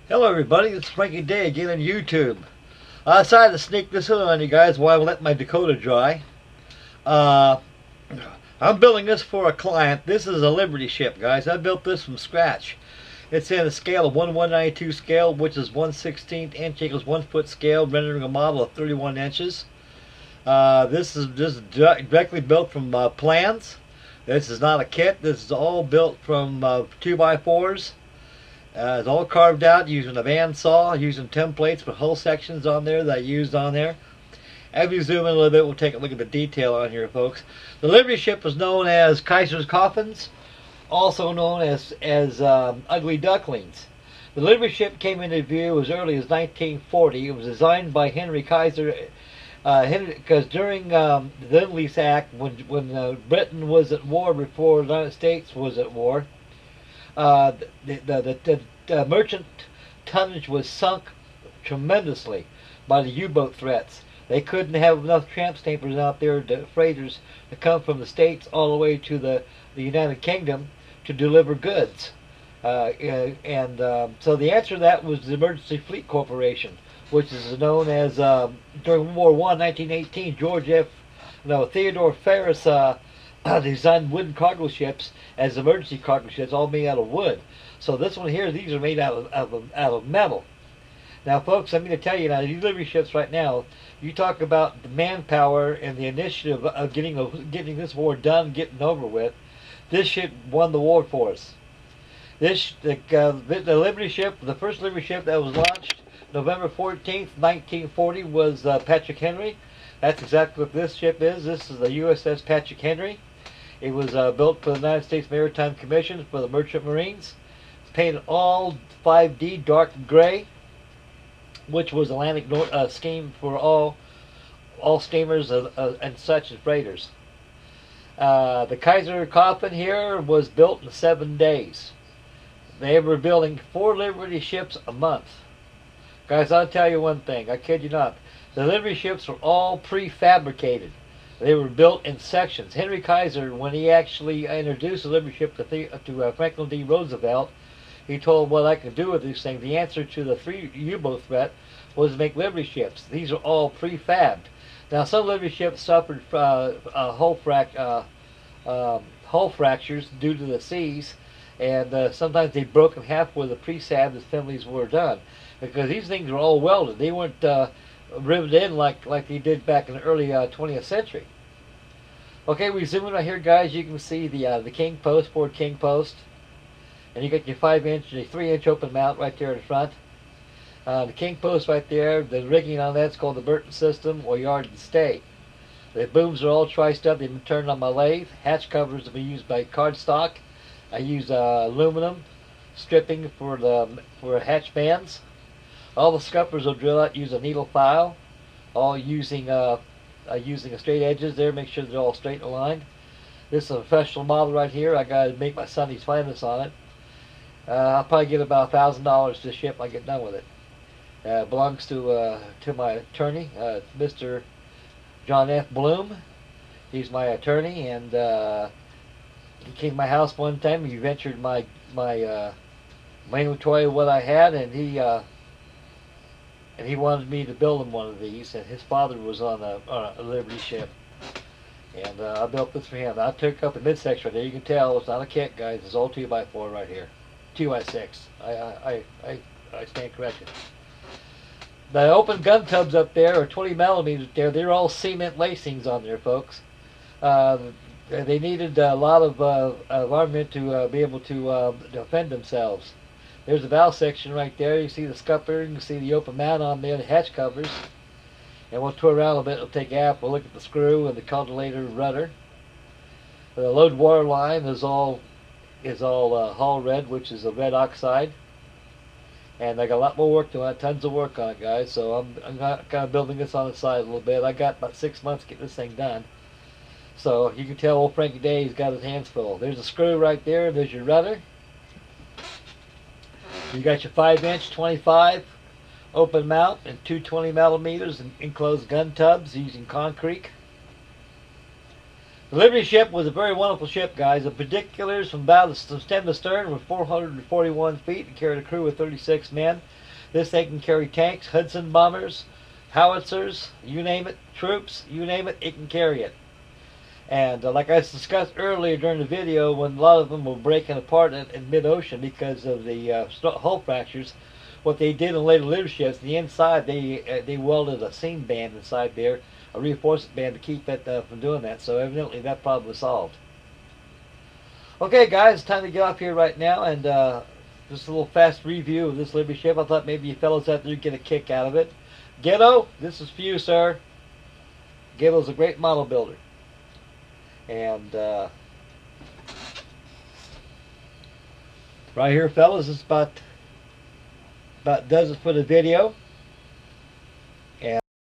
Hello everybody, it's Frankie Day again on YouTube. I decided to sneak this in on you guys while I let my Dakota dry. Uh, I'm building this for a client. This is a Liberty ship, guys. I built this from scratch. It's in a scale of 1/192 scale, which is 1/16 inch equals 1 foot scale, rendering a model of 31 inches. This is just directly built from plans. This is not a kit. This is all built from 2x4s. It's all carved out using a bandsaw, using templates with hull sections on there that I used on there. As we zoom in a little bit, we'll take a look at the detail on here, folks. The Liberty ship was known as Kaiser's Coffins, also known as Ugly Ducklings. The Liberty ship came into view as early as 1940. It was designed by Henry Kaiser, because during the Lend-Lease Act, when Britain was at war before the United States was at war, the merchant tonnage was sunk tremendously by the U-boat threats. They couldn't have enough tramp steamers out there, freighters, to come from the States all the way to the United Kingdom to deliver goods. So the answer to that was the Emergency Fleet Corporation, which is known as, during World War I, 1918, Theodore Ferris designed wooden cargo ships as emergency cargo ships, all made out of wood. So this one here, these are made out of metal. Now, folks, I'm going to tell you now, these Liberty ships right now, you talk about the manpower and the initiative of getting this war done, getting over with. This ship won the war for us. The Liberty ship, the first Liberty ship that was launched November 14th, 1940, was Patrick Henry. That's exactly what this ship is. This is the USS Patrick Henry. It was built for the United States Maritime Commission for the Merchant Marines. It's painted all 5D dark gray, which was Atlantic scheme for all steamers and such as freighters. The Kaiser coffin here was built in 7 days. They were building 4 Liberty ships a month. Guys, I'll tell you one thing, I kid you not. The Liberty ships were all prefabricated. They were built in sections. Henry Kaiser, when he actually introduced the Liberty ship to Franklin D. Roosevelt, he told what I could do with these things. The answer to the 3 U-boat threat was to make Liberty ships. These are all prefabbed. Now, some Liberty ships suffered hull fractures due to the seas, and sometimes they broke in half where the pre-sab assemblies were done, because these things were all welded. They weren't riveted in like they did back in the early 20th century. Okay, we zoom in right here, guys. You can see the king post, forward king post, and you got your 5-inch and your 3-inch open mount right there in front. The king post right there, the rigging on that's called the Burton system or yard and stay. The booms are all triced up. They've been turned on my lathe. Hatch covers have been used by cardstock. I use aluminum stripping for hatch bands. All the scuppers will drill out using a needle file, all using straight edges there, make sure they're all straight aligned. This is a professional model right here. I got to make my Sonny's finest on it. I'll probably get about $1,000 to ship when I get done with it. Belongs to my attorney, Mr. John F. Bloom. He's my attorney, and he came to my house one time. He ventured my inventory of what I had, and he wanted me to build him one of these, and his father was on a Liberty ship, and I built this for him. I took up the midsection right there. You can tell it's not a kit, guys. It's all 2x4 right here, 2x6. I stand corrected. The open gun tubs up there are 20 millimeters there. They're all cement lacings on there, folks. They needed a lot of armament to be able to defend themselves. There's the valve section right there. You see the scupper, you can see the open mount on there, the hatch covers. And we'll tour around a bit, we'll take aft, we'll look at the screw and the cultivator rudder. The load water line is all hull red, which is a red oxide. And I got a lot more work to it, tons of work on it, guys. So I'm kind of building this on the side a little bit. I got about 6 months to get this thing done. So you can tell old Frankie Day's got his hands full. There's a screw right there, there's your rudder. You got your 5-inch 25 open mount and 220 millimeters enclosed gun tubs using concrete. The Liberty ship was a very wonderful ship, guys. The particulars from bow to stem to stern were 441 feet and carried a crew of 36 men. This thing can carry tanks, Hudson bombers, howitzers, you name it, troops, you name it, it can carry it. And like I discussed earlier during the video, when a lot of them were breaking apart in mid-ocean because of the hull fractures, what they did in later leaderships, the inside, they welded a seam band inside there, a reinforcement band to keep it from doing that. So evidently that problem was solved. Okay, guys, it's time to get off here right now, and just a little fast review of this Liberty ship. I thought maybe you fellows out there would get a kick out of it. Ghetto, this is for you, sir. Ghetto's a great model builder. And right here, fellas, this about does it for the video.